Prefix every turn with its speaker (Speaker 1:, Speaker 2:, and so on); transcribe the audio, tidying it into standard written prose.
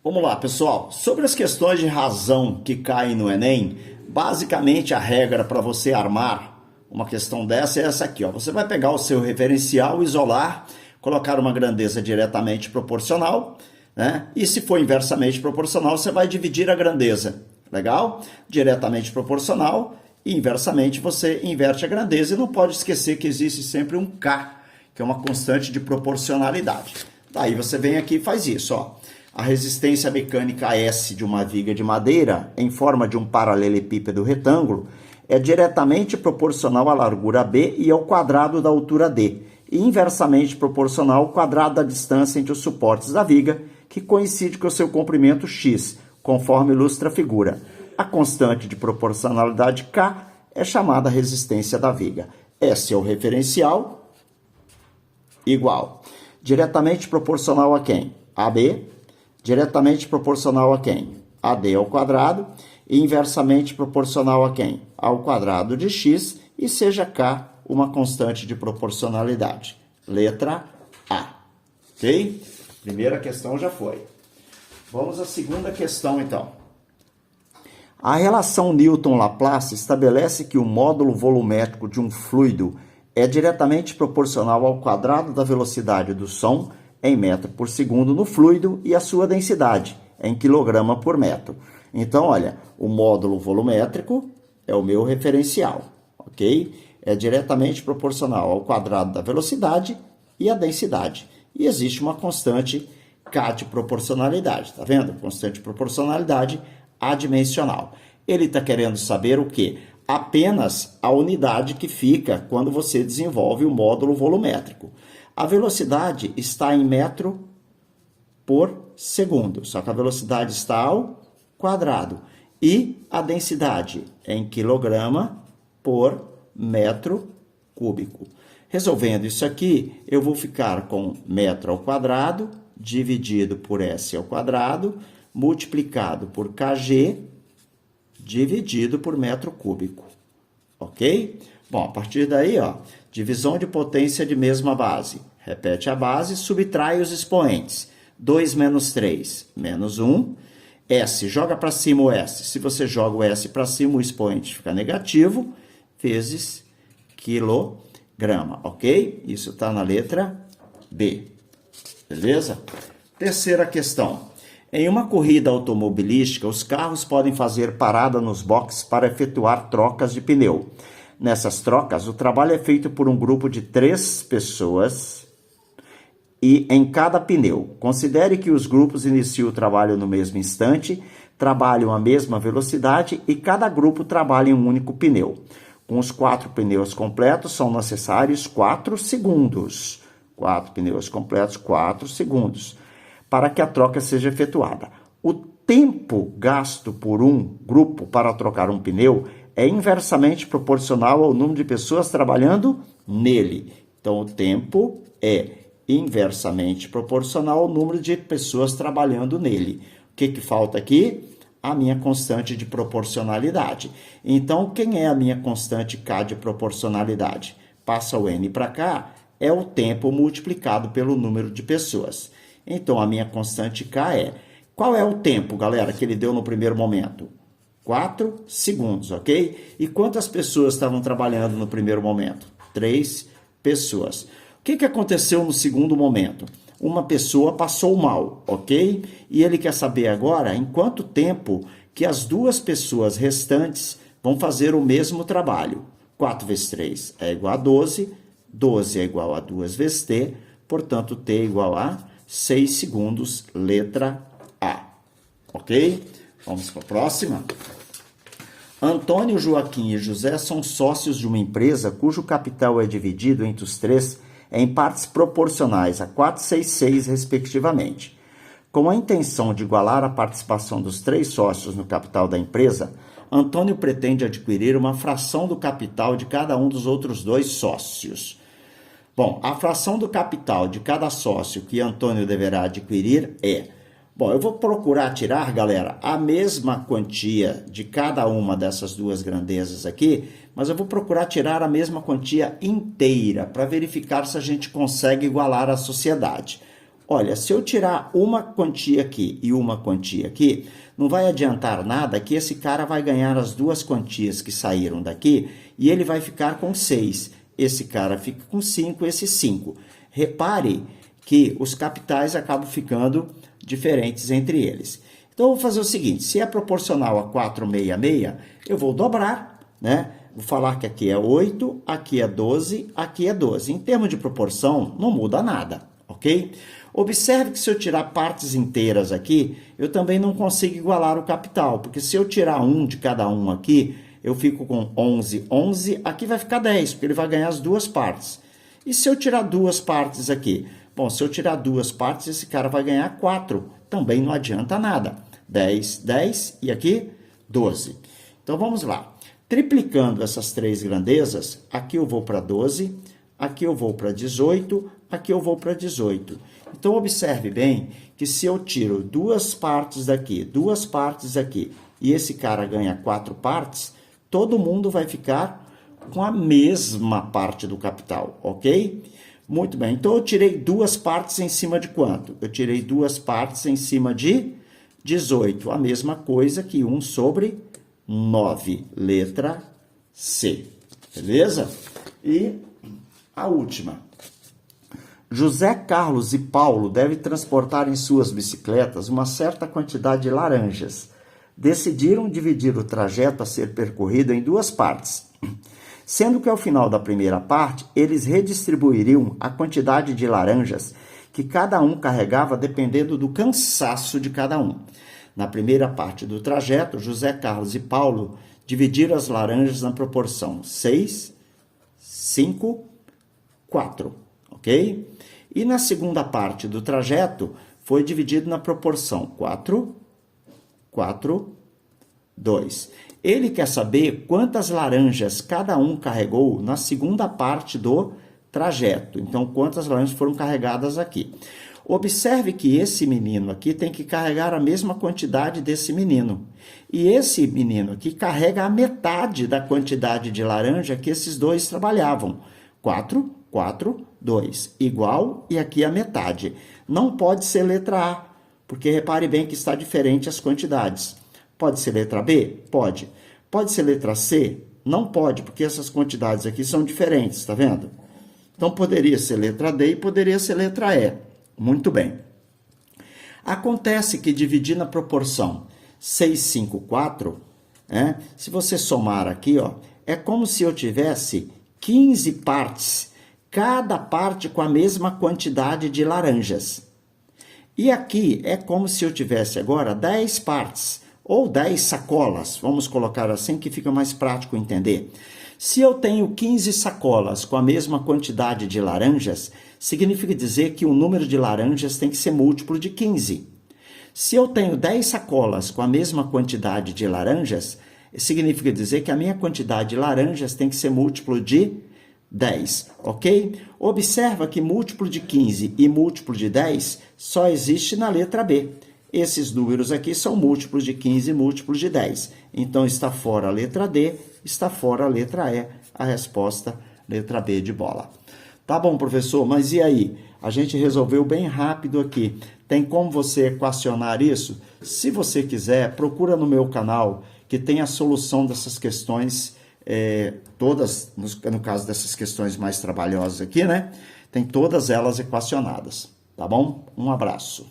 Speaker 1: Vamos lá, pessoal. Sobre as questões de razão que caem no Enem, basicamente a regra para você armar uma questão dessa é essa aqui, ó. Você vai pegar o seu referencial, isolar, colocar uma grandeza diretamente proporcional, né? E se for inversamente proporcional, você vai dividir a grandeza. Legal? Diretamente proporcional e inversamente você inverte a grandeza. E não pode esquecer que existe sempre um K, que é uma constante de proporcionalidade. Daí você vem aqui e faz isso, ó. A resistência mecânica S de uma viga de madeira, em forma de um paralelepípedo retângulo, é diretamente proporcional à largura B e ao quadrado da altura D, e inversamente proporcional ao quadrado da distância entre os suportes da viga, que coincide com o seu comprimento x, conforme ilustra a figura. A constante de proporcionalidade K é chamada resistência da viga. S é o referencial, igual. Diretamente proporcional a quem? AB. Diretamente proporcional a quem? AD ao quadrado. E inversamente proporcional a quem? Ao quadrado de x. E seja K uma constante de proporcionalidade. Letra A. Ok? Primeira questão já foi. Vamos à segunda questão, então. A relação Newton-Laplace estabelece que o módulo volumétrico de um fluido é diretamente proporcional ao quadrado da velocidade do som em metro por segundo no fluido e a sua densidade em quilograma por metro. Então, olha, o módulo volumétrico é o meu referencial, ok? É diretamente proporcional ao quadrado da velocidade e a densidade. E existe uma constante K de proporcionalidade, tá vendo? Constante de proporcionalidade adimensional. Ele está querendo saber o quê? Apenas a unidade que fica quando você desenvolve o módulo volumétrico. A velocidade está em metro por segundo, só que a velocidade está ao quadrado. E a densidade em quilograma por metro cúbico. Resolvendo isso aqui, eu vou ficar com metro ao quadrado dividido por S ao quadrado, multiplicado por kg, dividido por metro cúbico. Ok? Bom, a partir daí, ó, divisão de potência de mesma base. Repete a base, subtrai os expoentes. 2 menos 3, menos 1. S, joga para cima o S. Se você joga o S para cima, o expoente fica negativo, vezes quilograma, ok? Isso está na letra B. Beleza? Terceira questão. Em uma corrida automobilística, os carros podem fazer parada nos boxes para efetuar trocas de pneu. Nessas trocas, o trabalho é feito por um grupo de 3 pessoas e em cada pneu. Considere que os grupos iniciam o trabalho no mesmo instante, trabalham à mesma velocidade e cada grupo trabalha em um único pneu. Com os 4 pneus completos, são necessários 4 segundos. 4 pneus completos, 4 segundos, para que a troca seja efetuada. O tempo gasto por um grupo para trocar um pneu é inversamente proporcional ao número de pessoas trabalhando nele. Então, o tempo é inversamente proporcional ao número de pessoas trabalhando nele. O que falta aqui? A minha constante de proporcionalidade. Então, quem é a minha constante K de proporcionalidade? Passa o N para cá, é o tempo multiplicado pelo número de pessoas. Então, a minha constante K é... Qual é o tempo, galera, que ele deu no primeiro momento? 4 segundos, ok? E quantas pessoas estavam trabalhando no primeiro momento? 3 pessoas. O que aconteceu no segundo momento? Uma pessoa passou mal, ok? E ele quer saber agora em quanto tempo que as 2 pessoas restantes vão fazer o mesmo trabalho. 4 vezes 3 é igual a 12, 12 é igual a 2 vezes t, portanto, t é igual a 6 segundos, letra A. Ok? Vamos para a próxima. Antônio, Joaquim e José são sócios de uma empresa cujo capital é dividido entre os 3 em partes proporcionais a 4, 6, 6, respectivamente. Com a intenção de igualar a participação dos 3 sócios no capital da empresa, Antônio pretende adquirir uma fração do capital de cada um dos outros 2 sócios. Bom, a fração do capital de cada sócio que Antônio deverá adquirir é... Bom, eu vou procurar tirar, galera, a mesma quantia de cada uma dessas 2 grandezas aqui, mas eu vou procurar tirar a mesma quantia inteira para verificar se a gente consegue igualar a sociedade. olha, se eu tirar uma quantia aqui e uma quantia aqui, não vai adiantar nada que esse cara vai ganhar as duas quantias que saíram daqui e ele vai ficar com 6. Esse cara fica com 5, esse 5. Repare que os capitais acabam ficando diferentes entre eles. Então, eu vou fazer o seguinte, se é proporcional a 466, eu vou dobrar, né? Vou falar que aqui é 8, aqui é 12, aqui é 12. Em termos de proporção, não muda nada, ok? Observe que se eu tirar partes inteiras aqui, eu também não consigo igualar o capital, porque se eu tirar um de cada um aqui, eu fico com 11, 11, aqui vai ficar 10, porque ele vai ganhar as duas partes. E se eu tirar duas partes aqui? Bom, se eu tirar duas partes, esse cara vai ganhar 4, também não adianta nada. 10, 10 e aqui 12. Então, vamos lá. Triplicando essas três grandezas, aqui eu vou para 12, aqui eu vou para 18, aqui eu vou para 18. Então, observe bem que se eu tiro duas partes daqui e esse cara ganha 4 partes, todo mundo vai ficar com a mesma parte do capital, ok? Muito bem. Então, eu tirei duas partes em cima de quanto? Eu tirei duas partes em cima de 18. A mesma coisa que 1 sobre 9, letra C. Beleza? E a última. José, Carlos e Paulo devem transportar em suas bicicletas uma certa quantidade de laranjas. Decidiram dividir o trajeto a ser percorrido em duas partes, sendo que ao final da primeira parte, eles redistribuiriam a quantidade de laranjas que cada um carregava dependendo do cansaço de cada um. Na primeira parte do trajeto, José, Carlos e Paulo dividiram as laranjas na proporção 6, 5, 4, ok? E na segunda parte do trajeto, foi dividido na proporção 4, 4, 2. Ele quer saber quantas laranjas cada um carregou na segunda parte do trajeto. Então, quantas laranjas foram carregadas aqui. Observe que esse menino aqui tem que carregar a mesma quantidade desse menino. E esse menino aqui carrega a metade da quantidade de laranja que esses dois trabalhavam. 4, 4, 2. Igual, e aqui a metade. Não pode ser letra A, porque repare bem que está diferente as quantidades. Pode ser letra B? Pode. Pode ser letra C? Não pode, porque essas quantidades aqui são diferentes, tá vendo? Então, poderia ser letra D e poderia ser letra E. Muito bem. Acontece que dividir na proporção 6, 5, 4, se você somar aqui, ó, é como se eu tivesse 15 partes, cada parte com a mesma quantidade de laranjas. E aqui é como se eu tivesse agora 10 partes, ou 10 sacolas, vamos colocar assim que fica mais prático entender. Se eu tenho 15 sacolas com a mesma quantidade de laranjas, significa dizer que o número de laranjas tem que ser múltiplo de 15. Se eu tenho 10 sacolas com a mesma quantidade de laranjas, significa dizer que a minha quantidade de laranjas tem que ser múltiplo de 10, ok? Observa que múltiplo de 15 e múltiplo de 10 só existe na letra B. Esses números aqui são múltiplos de 15 e múltiplos de 10. Então, está fora a letra D, está fora a letra E. A resposta, letra B de bola. Tá bom, professor, mas e aí? A gente resolveu bem rápido aqui. Tem como você equacionar isso? Se você quiser, procura no meu canal, que tem a solução dessas questões, todas, no caso dessas questões mais trabalhosas aqui, né? Tem todas elas equacionadas. Tá bom? Um abraço.